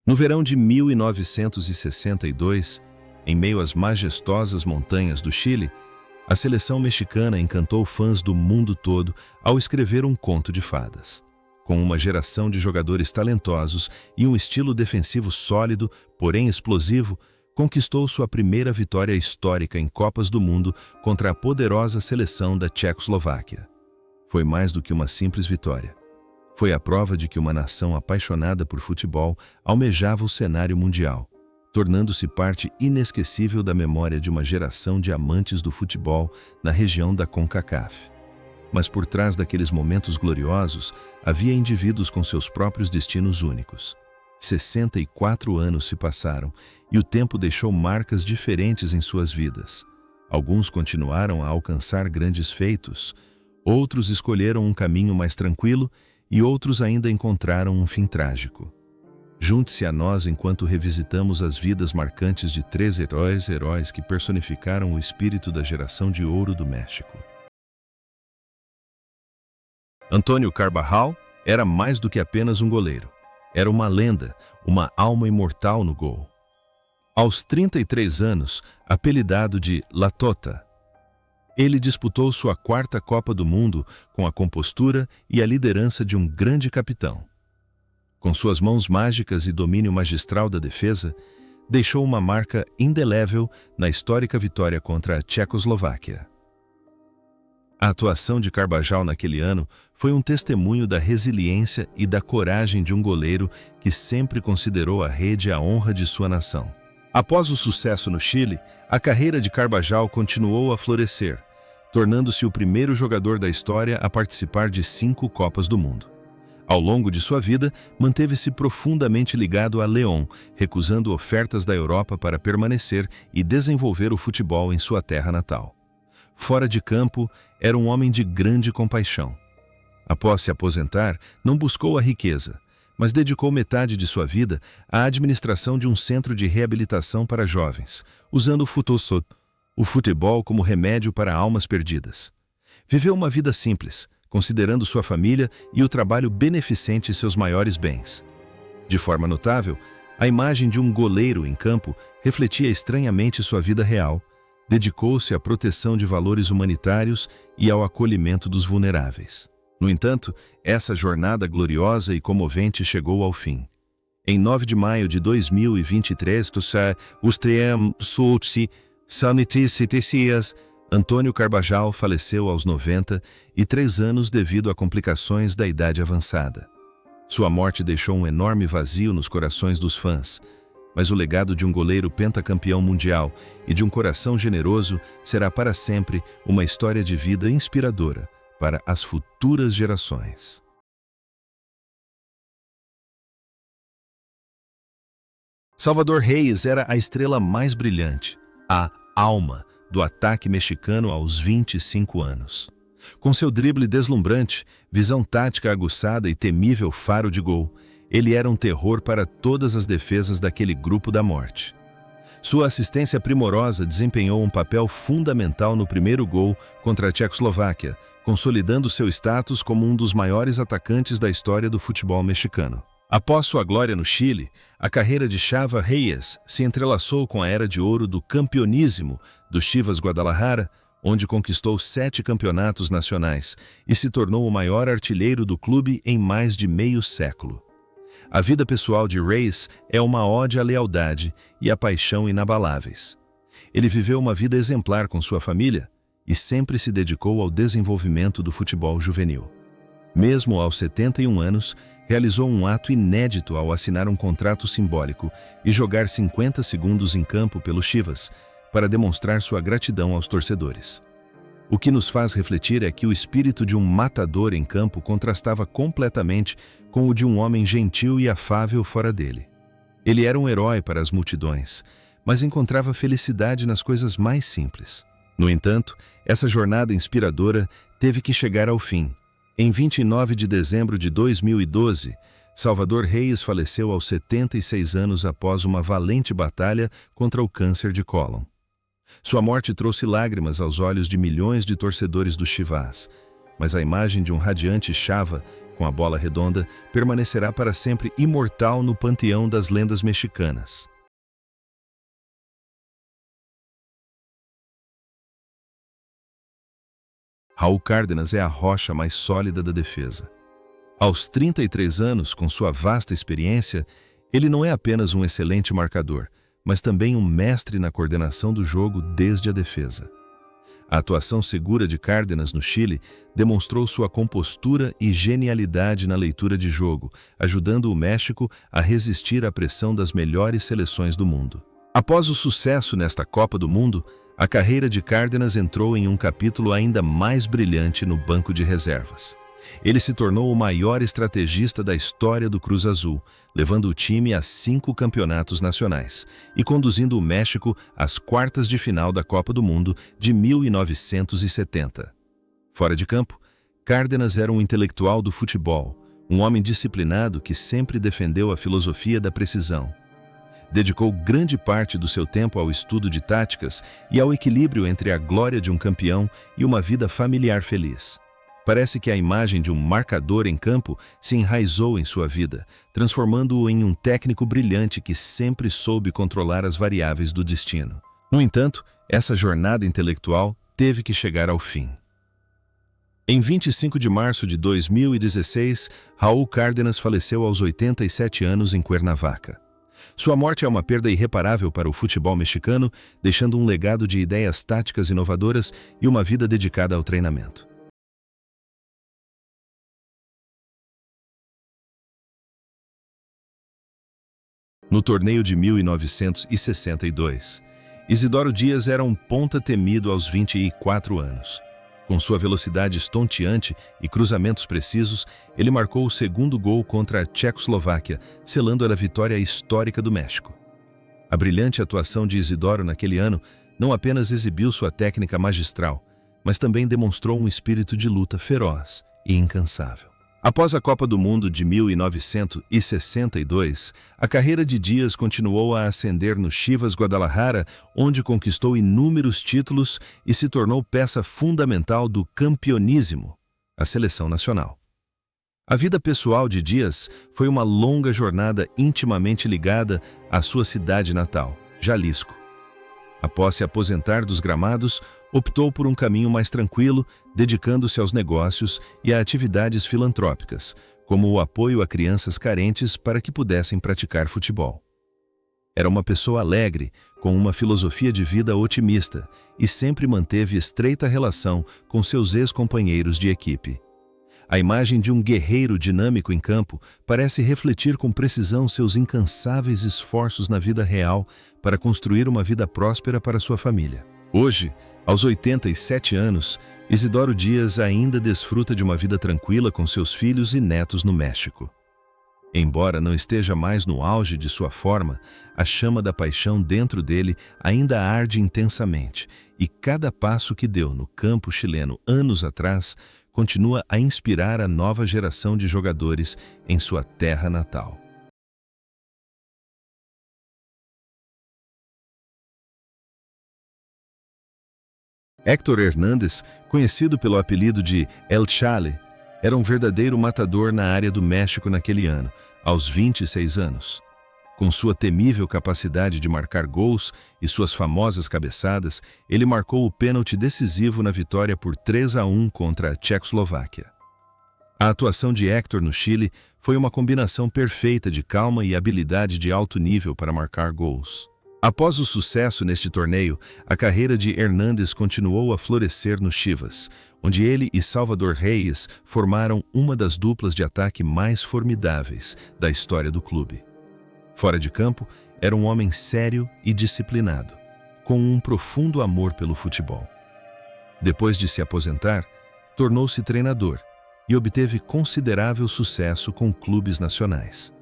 No verão de 1962, em meio às majestosas montanhas do Chile, a seleção mexicana encantou fãs do mundo todo ao escrever um conto de fadas. Com uma geração de jogadores talentosos e um estilo defensivo sólido, porém explosivo, conquistou sua primeira vitória histórica em Copas do Mundo contra a poderosa seleção da Tchecoslováquia. Foi mais do que uma simples vitória. Foi a prova de que uma nação apaixonada por futebol almejava o cenário mundial, tornando-se parte inesquecível da memória de uma geração de amantes do futebol na região da CONCACAF. Mas por trás daqueles momentos gloriosos, havia indivíduos com seus próprios destinos únicos. 64 anos se passaram e o tempo deixou marcas diferentes em suas vidas. Alguns continuaram a alcançar grandes feitos, outros escolheram um caminho mais tranquilo e outros ainda encontraram um fim trágico. Junte-se a nós enquanto revisitamos as vidas marcantes de 3 heróis que personificaram o espírito da geração de ouro do México. Antônio Carbajal era mais do que apenas um goleiro. Era uma lenda, uma alma imortal no gol. Aos 33 anos, apelidado de La Tota, ele disputou sua 4ª Copa do Mundo com a compostura e a liderança de um grande capitão. Com suas mãos mágicas e domínio magistral da defesa, deixou uma marca indelével na histórica vitória contra a Tchecoslováquia. A atuação de Carbajal naquele ano foi um testemunho da resiliência e da coragem de um goleiro que sempre considerou a rede a honra de sua nação. Após o sucesso no Chile, a carreira de Carbajal continuou a florescer, tornando-se o primeiro jogador da história a participar de 5 Copas do Mundo. Ao longo de sua vida, manteve-se profundamente ligado a León, recusando ofertas da Europa para permanecer e desenvolver o futebol em sua terra natal. Fora de campo, era um homem de grande compaixão. Após se aposentar, não buscou a riqueza, mas dedicou metade de sua vida à administração de um centro de reabilitação para jovens, usando o futebol como remédio para almas perdidas. Viveu uma vida simples, considerando sua família e o trabalho beneficente seus maiores bens. De forma notável, a imagem de um goleiro em campo refletia estranhamente sua vida real. Dedicou-se à proteção de valores humanitários e ao acolhimento dos vulneráveis. No entanto, essa jornada gloriosa e comovente chegou ao fim. Em 9 de maio de 2023, Antônio Carbajal faleceu aos 93 anos devido a complicações da idade avançada. Sua morte deixou um enorme vazio nos corações dos fãs, mas o legado de um goleiro pentacampeão mundial e de um coração generoso será para sempre uma história de vida inspiradora para as futuras gerações. Salvador Reyes era a estrela mais brilhante, a alma do ataque mexicano aos 25 anos. Com seu drible deslumbrante, visão tática aguçada e temível faro de gol, ele era um terror para todas as defesas daquele grupo da morte. Sua assistência primorosa desempenhou um papel fundamental no primeiro gol contra a Tchecoslováquia, consolidando seu status como um dos maiores atacantes da história do futebol mexicano. Após sua glória no Chile, a carreira de Chava Reyes se entrelaçou com a era de ouro do campeoníssimo do Chivas Guadalajara, onde conquistou 7 campeonatos nacionais e se tornou o maior artilheiro do clube em mais de meio século. A vida pessoal de Reyes é uma ode à lealdade e à paixão inabaláveis. Ele viveu uma vida exemplar com sua família e sempre se dedicou ao desenvolvimento do futebol juvenil. Mesmo aos 71 anos, realizou um ato inédito ao assinar um contrato simbólico e jogar 50 segundos em campo pelo Chivas, para demonstrar sua gratidão aos torcedores. O que nos faz refletir é que o espírito de um matador em campo contrastava completamente com o de um homem gentil e afável fora dele. Ele era um herói para as multidões, mas encontrava felicidade nas coisas mais simples. No entanto, essa jornada inspiradora teve que chegar ao fim. Em 29 de dezembro de 2012, Salvador Reyes faleceu aos 76 anos após uma valente batalha contra o câncer de cólon. Sua morte trouxe lágrimas aos olhos de milhões de torcedores do Chivas, mas a imagem de um radiante Chava com a bola redonda permanecerá para sempre imortal no panteão das lendas mexicanas. Raul Cárdenas é a rocha mais sólida da defesa. Aos 33 anos, com sua vasta experiência, ele não é apenas um excelente marcador, mas também um mestre na coordenação do jogo desde a defesa. A atuação segura de Cárdenas no Chile demonstrou sua compostura e genialidade na leitura de jogo, ajudando o México a resistir à pressão das melhores seleções do mundo. Após o sucesso nesta Copa do Mundo, a carreira de Cárdenas entrou em um capítulo ainda mais brilhante no banco de reservas. Ele se tornou o maior estrategista da história do Cruz Azul, levando o time a 5 campeonatos nacionais e conduzindo o México às quartas de final da Copa do Mundo de 1970. Fora de campo, Cárdenas era um intelectual do futebol, um homem disciplinado que sempre defendeu a filosofia da precisão. Dedicou grande parte do seu tempo ao estudo de táticas e ao equilíbrio entre a glória de um campeão e uma vida familiar feliz. Parece que a imagem de um marcador em campo se enraizou em sua vida, transformando-o em um técnico brilhante que sempre soube controlar as variáveis do destino. No entanto, essa jornada intelectual teve que chegar ao fim. Em 25 de março de 2016, Raul Cárdenas faleceu aos 87 anos em Cuernavaca. Sua morte é uma perda irreparável para o futebol mexicano, deixando um legado de ideias táticas inovadoras e uma vida dedicada ao treinamento. No torneio de 1962, Isidoro Dias era um ponta temido aos 24 anos. Com sua velocidade estonteante e cruzamentos precisos, ele marcou o segundo gol contra a Tchecoslováquia, selando a vitória histórica do México. A brilhante atuação de Isidoro naquele ano não apenas exibiu sua técnica magistral, mas também demonstrou um espírito de luta feroz e incansável. Após a Copa do Mundo de 1962, a carreira de Dias continuou a ascender no Chivas Guadalajara, onde conquistou inúmeros títulos e se tornou peça fundamental do campeonísimo, a seleção nacional. A vida pessoal de Dias foi uma longa jornada intimamente ligada à sua cidade natal, Jalisco. Após se aposentar dos gramados, optou por um caminho mais tranquilo, dedicando-se aos negócios e a atividades filantrópicas, como o apoio a crianças carentes para que pudessem praticar futebol. Era uma pessoa alegre, com uma filosofia de vida otimista e sempre manteve estreita relação com seus ex-companheiros de equipe. A imagem de um guerreiro dinâmico em campo parece refletir com precisão seus incansáveis esforços na vida real para construir uma vida próspera para sua família. Hoje, aos 87 anos, Isidoro Dias ainda desfruta de uma vida tranquila com seus filhos e netos no México. Embora não esteja mais no auge de sua forma, a chama da paixão dentro dele ainda arde intensamente, e cada passo que deu no campo chileno anos atrás continua a inspirar a nova geração de jogadores em sua terra natal. Héctor Hernández, conhecido pelo apelido de El Chale, era um verdadeiro matador na área do México naquele ano, aos 26 anos. Com sua temível capacidade de marcar gols e suas famosas cabeçadas, ele marcou o pênalti decisivo na vitória por 3-1 contra a Tchecoslováquia. A atuação de Héctor no Chile foi uma combinação perfeita de calma e habilidade de alto nível para marcar gols. Após o sucesso neste torneio, a carreira de Hernández continuou a florescer no Chivas, onde ele e Salvador Reyes formaram uma das duplas de ataque mais formidáveis da história do clube. Fora de campo, era um homem sério e disciplinado, com um profundo amor pelo futebol. Depois de se aposentar, tornou-se treinador e obteve considerável sucesso com clubes nacionais.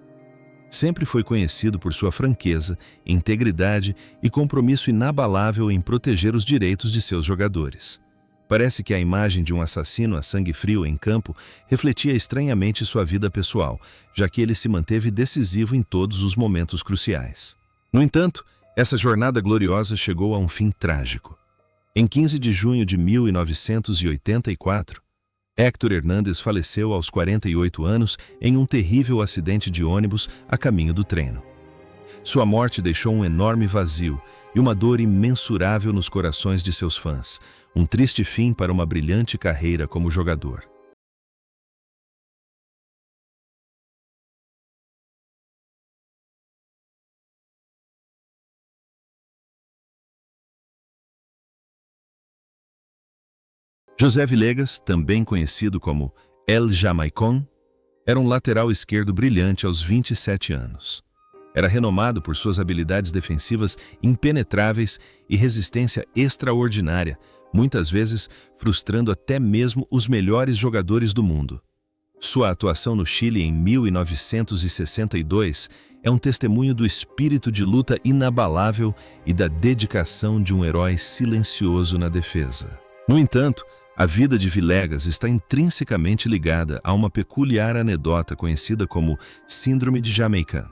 Sempre foi conhecido por sua franqueza, integridade e compromisso inabalável em proteger os direitos de seus jogadores. Parece que a imagem de um assassino a sangue frio em campo refletia estranhamente sua vida pessoal, já que ele se manteve decisivo em todos os momentos cruciais. No entanto, essa jornada gloriosa chegou a um fim trágico. Em 15 de junho de 1984, Héctor Hernández faleceu aos 48 anos em um terrível acidente de ônibus a caminho do treino. Sua morte deixou um enorme vazio e uma dor imensurável nos corações de seus fãs, um triste fim para uma brilhante carreira como jogador. José Villegas, também conhecido como El Jamaicón, era um lateral esquerdo brilhante aos 27 anos. Era renomado por suas habilidades defensivas impenetráveis e resistência extraordinária, muitas vezes frustrando até mesmo os melhores jogadores do mundo. Sua atuação no Chile em 1962 é um testemunho do espírito de luta inabalável e da dedicação de um herói silencioso na defesa. No entanto, a vida de Villegas está intrinsecamente ligada a uma peculiar anedota conhecida como Síndrome de Jamaicã,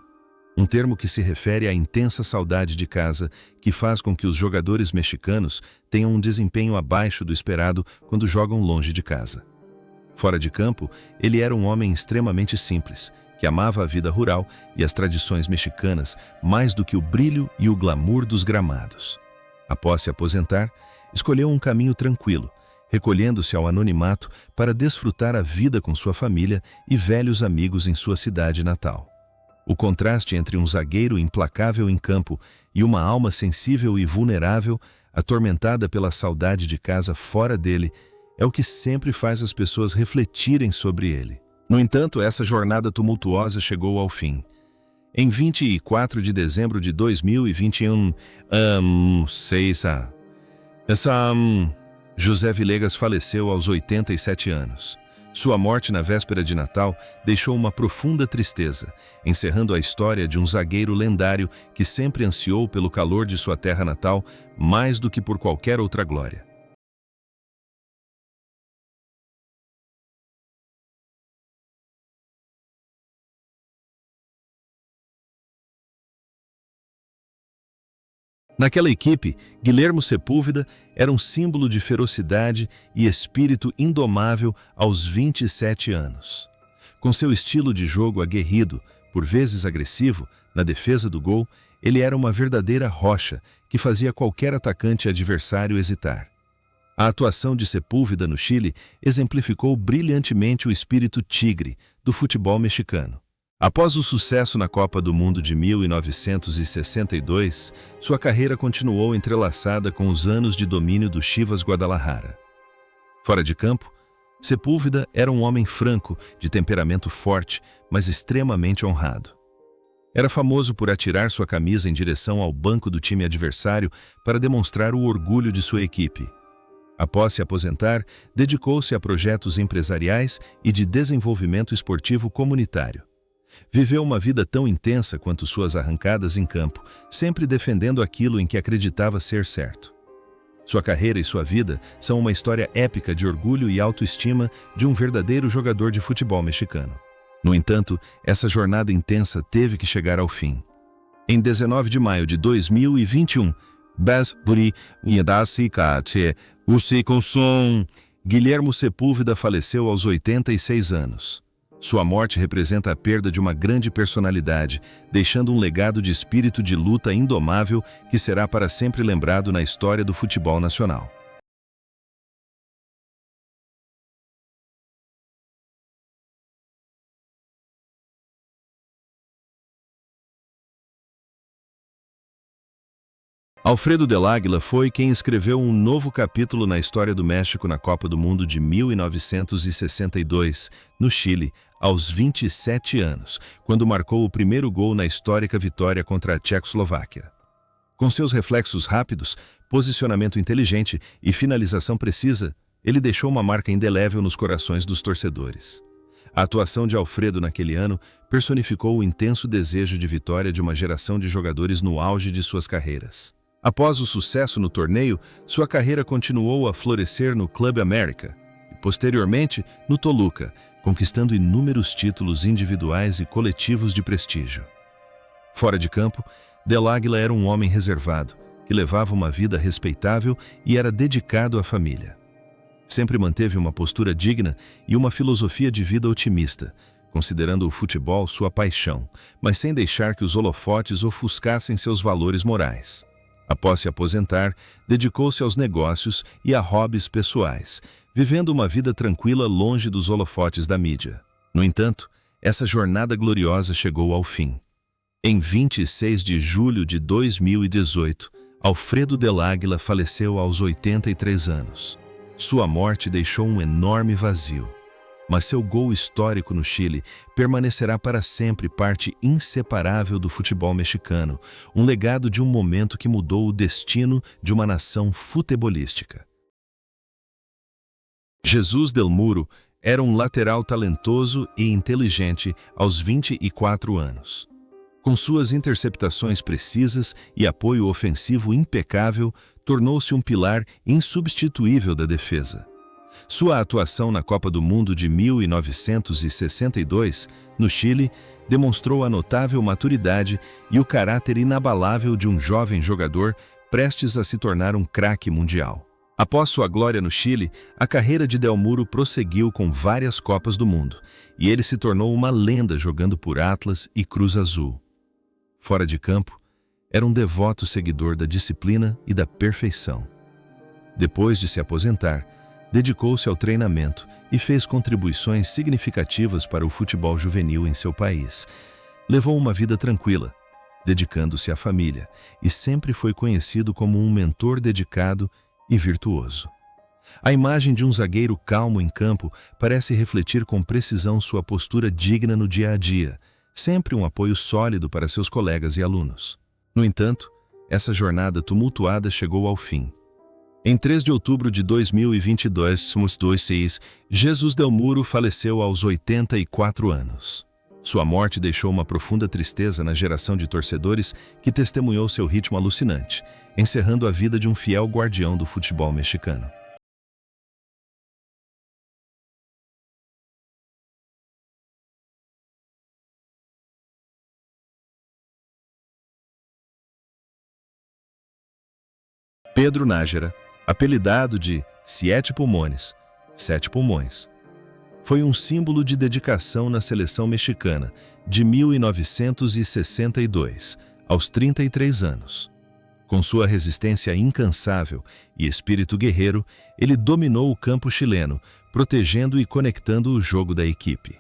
um termo que se refere à intensa saudade de casa que faz com que os jogadores mexicanos tenham um desempenho abaixo do esperado quando jogam longe de casa. Fora de campo, ele era um homem extremamente simples, que amava a vida rural e as tradições mexicanas mais do que o brilho e o glamour dos gramados. Após se aposentar, escolheu um caminho tranquilo, recolhendo-se ao anonimato para desfrutar a vida com sua família e velhos amigos em sua cidade natal. O contraste entre um zagueiro implacável em campo e uma alma sensível e vulnerável, atormentada pela saudade de casa fora dele, é o que sempre faz as pessoas refletirem sobre ele. No entanto, essa jornada tumultuosa chegou ao fim. Em 24 de dezembro de 2021, José Villegas faleceu aos 87 anos. Sua morte na véspera de Natal deixou uma profunda tristeza, encerrando a história de um zagueiro lendário que sempre ansiou pelo calor de sua terra natal mais do que por qualquer outra glória. Naquela equipe, Guilhermo Sepúlveda era um símbolo de ferocidade e espírito indomável aos 27 anos. Com seu estilo de jogo aguerrido, por vezes agressivo, na defesa do gol, ele era uma verdadeira rocha que fazia qualquer atacante adversário hesitar. A atuação de Sepúlveda no Chile exemplificou brilhantemente o espírito tigre do futebol mexicano. Após o sucesso na Copa do Mundo de 1962, sua carreira continuou entrelaçada com os anos de domínio do Chivas Guadalajara. Fora de campo, Sepúlveda era um homem franco, de temperamento forte, mas extremamente honrado. Era famoso por atirar sua camisa em direção ao banco do time adversário para demonstrar o orgulho de sua equipe. Após se aposentar, dedicou-se a projetos empresariais e de desenvolvimento esportivo comunitário. Viveu uma vida tão intensa quanto suas arrancadas em campo, sempre defendendo aquilo em que acreditava ser certo. Sua carreira e sua vida são uma história épica de orgulho e autoestima de um verdadeiro jogador de futebol mexicano. No entanto, essa jornada intensa teve que chegar ao fim. Em 19 de maio de 2021, Guilhermo Sepúlveda faleceu aos 86 anos. Sua morte representa a perda de uma grande personalidade, deixando um legado de espírito de luta indomável que será para sempre lembrado na história do futebol nacional. Alfredo Del Águila foi quem escreveu um novo capítulo na história do México na Copa do Mundo de 1962, no Chile, aos 27 anos, quando marcou o primeiro gol na histórica vitória contra a Tchecoslováquia. Com seus reflexos rápidos, posicionamento inteligente e finalização precisa, ele deixou uma marca indelével nos corações dos torcedores. A atuação de Alfredo naquele ano personificou o intenso desejo de vitória de uma geração de jogadores no auge de suas carreiras. Após o sucesso no torneio, sua carreira continuou a florescer no Club América e, posteriormente, no Toluca, conquistando inúmeros títulos individuais e coletivos de prestígio. Fora de campo, Del Águila era um homem reservado, que levava uma vida respeitável e era dedicado à família. Sempre manteve uma postura digna e uma filosofia de vida otimista, considerando o futebol sua paixão, mas sem deixar que os holofotes ofuscassem seus valores morais. Após se aposentar, dedicou-se aos negócios e a hobbies pessoais, vivendo uma vida tranquila longe dos holofotes da mídia. No entanto, essa jornada gloriosa chegou ao fim. Em 26 de julho de 2018, Alfredo Del Águila faleceu aos 83 anos. Sua morte deixou um enorme vazio, mas seu gol histórico no Chile permanecerá para sempre parte inseparável do futebol mexicano, um legado de um momento que mudou o destino de uma nação futebolística. Jesús del Muro era um lateral talentoso e inteligente aos 24 anos. Com suas interceptações precisas e apoio ofensivo impecável, tornou-se um pilar insubstituível da defesa. Sua atuação na Copa do Mundo de 1962, no Chile, demonstrou a notável maturidade e o caráter inabalável de um jovem jogador prestes a se tornar um craque mundial. Após sua glória no Chile, a carreira de Del Muro prosseguiu com várias Copas do Mundo, e ele se tornou uma lenda jogando por Atlas e Cruz Azul. Fora de campo, era um devoto seguidor da disciplina e da perfeição. Depois de se aposentar, dedicou-se ao treinamento e fez contribuições significativas para o futebol juvenil em seu país. Levou uma vida tranquila, dedicando-se à família, e sempre foi conhecido como um mentor dedicado e virtuoso. A imagem de um zagueiro calmo em campo parece refletir com precisão sua postura digna no dia a dia, sempre um apoio sólido para seus colegas e alunos. No entanto, essa jornada tumultuada chegou ao fim. Em 3 de outubro de 2022, Jesús del Muro faleceu aos 84 anos. Sua morte deixou uma profunda tristeza na geração de torcedores que testemunhou seu ritmo alucinante, encerrando a vida de um fiel guardião do futebol mexicano. Pedro Nájera, apelidado de Siete Pulmones, Sete Pulmões, foi um símbolo de dedicação na seleção mexicana de 1962, aos 33 anos. Com sua resistência incansável e espírito guerreiro, ele dominou o campo chileno, protegendo e conectando o jogo da equipe.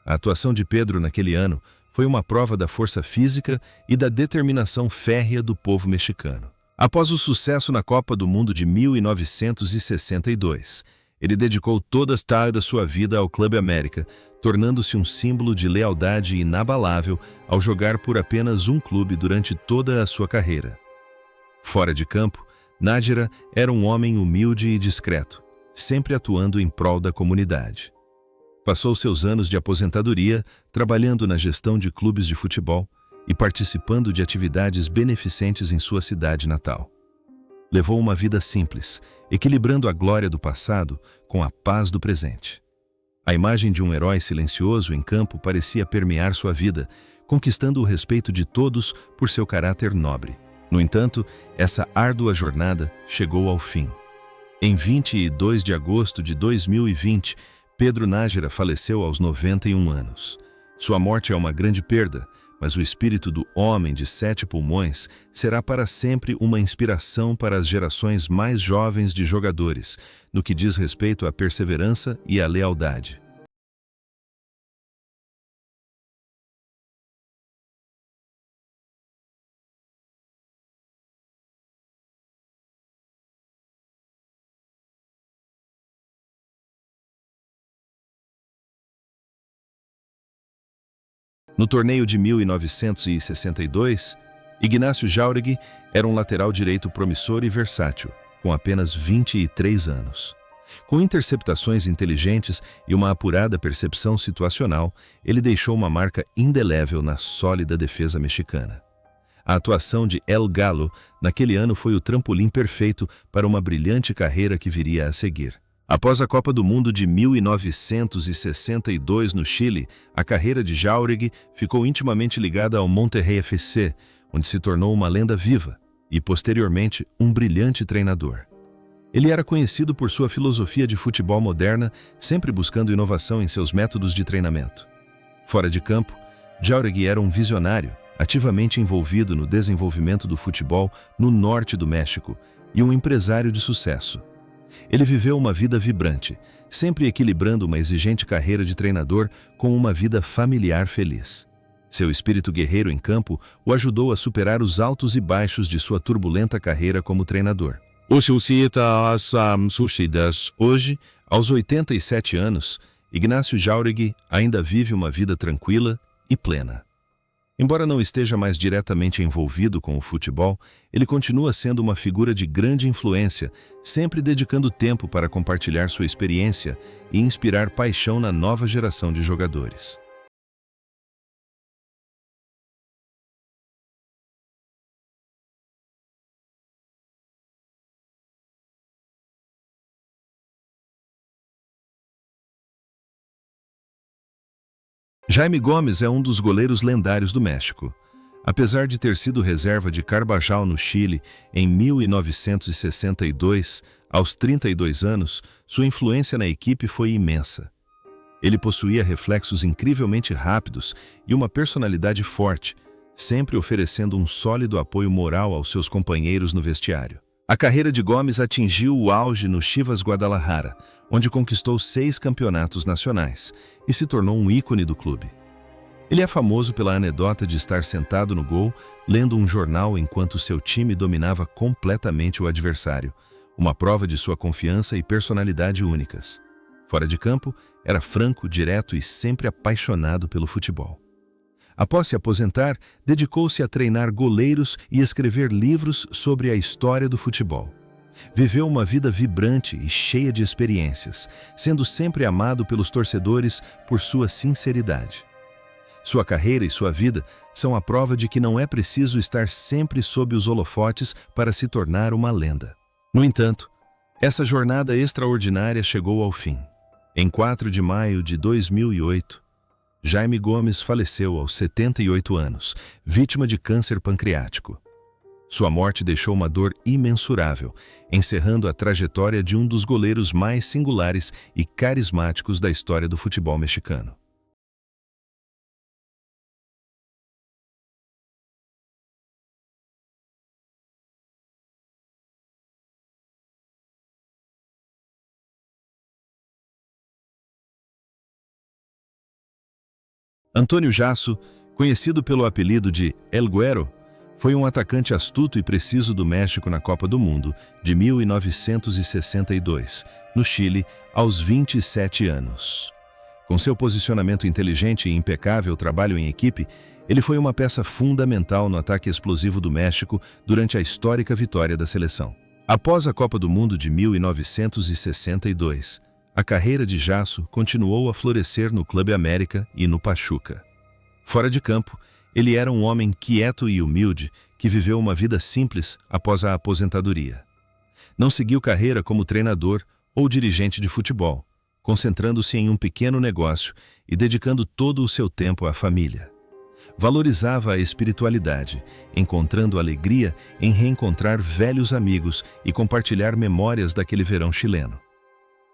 A atuação de Pedro naquele ano foi uma prova da força física e da determinação férrea do povo mexicano. Após o sucesso na Copa do Mundo de 1962, ele dedicou toda a da sua vida ao Clube América, tornando-se um símbolo de lealdade inabalável ao jogar por apenas um clube durante toda a sua carreira. Fora de campo, Nájera era um homem humilde e discreto, sempre atuando em prol da comunidade. Passou seus anos de aposentadoria trabalhando na gestão de clubes de futebol e participando de atividades beneficentes em sua cidade natal. Levou uma vida simples, equilibrando a glória do passado com a paz do presente. A imagem de um herói silencioso em campo parecia permear sua vida, conquistando o respeito de todos por seu caráter nobre. No entanto, essa árdua jornada chegou ao fim. Em 22 de agosto de 2020, Pedro Nájera faleceu aos 91 anos. Sua morte é uma grande perda, mas o espírito do homem de 7 pulmões será para sempre uma inspiração para as gerações mais jovens de jogadores, no que diz respeito à perseverança e à lealdade. No torneio de 1962, Ignacio Jáuregui era um lateral direito promissor e versátil, com apenas 23 anos. Com interceptações inteligentes e uma apurada percepção situacional, ele deixou uma marca indelével na sólida defesa mexicana. A atuação de El Galo naquele ano foi o trampolim perfeito para uma brilhante carreira que viria a seguir. Após a Copa do Mundo de 1962 no Chile, a carreira de Jáuregui ficou intimamente ligada ao Monterrey FC, onde se tornou uma lenda viva e, posteriormente, um brilhante treinador. Ele era conhecido por sua filosofia de futebol moderna, sempre buscando inovação em seus métodos de treinamento. Fora de campo, Jáuregui era um visionário, ativamente envolvido no desenvolvimento do futebol no norte do México e um empresário de sucesso. Ele viveu uma vida vibrante, sempre equilibrando uma exigente carreira de treinador com uma vida familiar feliz. Seu espírito guerreiro em campo o ajudou a superar os altos e baixos de sua turbulenta carreira como treinador. Hoje, aos 87 anos, Ignacio Jáuregui ainda vive uma vida tranquila e plena. Embora não esteja mais diretamente envolvido com o futebol, ele continua sendo uma figura de grande influência, sempre dedicando tempo para compartilhar sua experiência e inspirar paixão na nova geração de jogadores. Jaime Gomes é um dos goleiros lendários do México. Apesar de ter sido reserva de Carvajal no Chile em 1962, aos 32 anos, sua influência na equipe foi imensa. Ele possuía reflexos incrivelmente rápidos e uma personalidade forte, sempre oferecendo um sólido apoio moral aos seus companheiros no vestiário. A carreira de Gomes atingiu o auge no Chivas Guadalajara, onde conquistou 6 campeonatos nacionais e se tornou um ícone do clube. Ele é famoso pela anedota de estar sentado no gol, lendo um jornal enquanto seu time dominava completamente o adversário, uma prova de sua confiança e personalidade únicas. Fora de campo, era franco, direto e sempre apaixonado pelo futebol. Após se aposentar, dedicou-se a treinar goleiros e escrever livros sobre a história do futebol. Viveu uma vida vibrante e cheia de experiências, sendo sempre amado pelos torcedores por sua sinceridade. Sua carreira e sua vida são a prova de que não é preciso estar sempre sob os holofotes para se tornar uma lenda. No entanto, essa jornada extraordinária chegou ao fim. Em 4 de maio de 2008, Jaime Gomes faleceu aos 78 anos, vítima de câncer pancreático. Sua morte deixou uma dor imensurável, encerrando a trajetória de um dos goleiros mais singulares e carismáticos da história do futebol mexicano. Antônio Jasso, conhecido pelo apelido de El Güero, foi um atacante astuto e preciso do México na Copa do Mundo de 1962, no Chile, aos 27 anos. Com seu posicionamento inteligente e impecável trabalho em equipe, ele foi uma peça fundamental no ataque explosivo do México durante a histórica vitória da seleção. Após a Copa do Mundo de 1962, a carreira de Jasso continuou a florescer no Clube América e no Pachuca. Fora de campo, ele era um homem quieto e humilde que viveu uma vida simples após a aposentadoria. Não seguiu carreira como treinador ou dirigente de futebol, concentrando-se em um pequeno negócio e dedicando todo o seu tempo à família. Valorizava a espiritualidade, encontrando alegria em reencontrar velhos amigos e compartilhar memórias daquele verão chileno.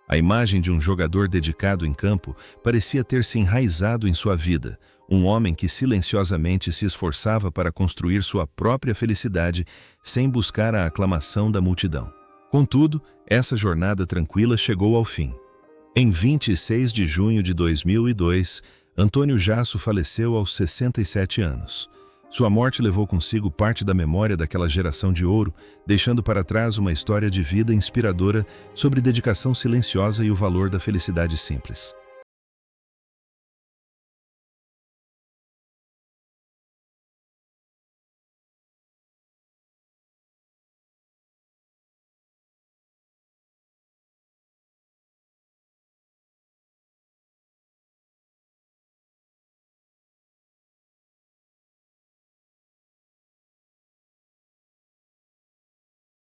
A imagem de um jogador dedicado em campo parecia ter se enraizado em sua vida, um homem que silenciosamente se esforçava para construir sua própria felicidade sem buscar a aclamação da multidão. Contudo, essa jornada tranquila chegou ao fim. Em 26 de junho de 2002, Antônio Jasso faleceu aos 67 anos. Sua morte levou consigo parte da memória daquela geração de ouro, deixando para trás uma história de vida inspiradora sobre dedicação silenciosa e o valor da felicidade simples.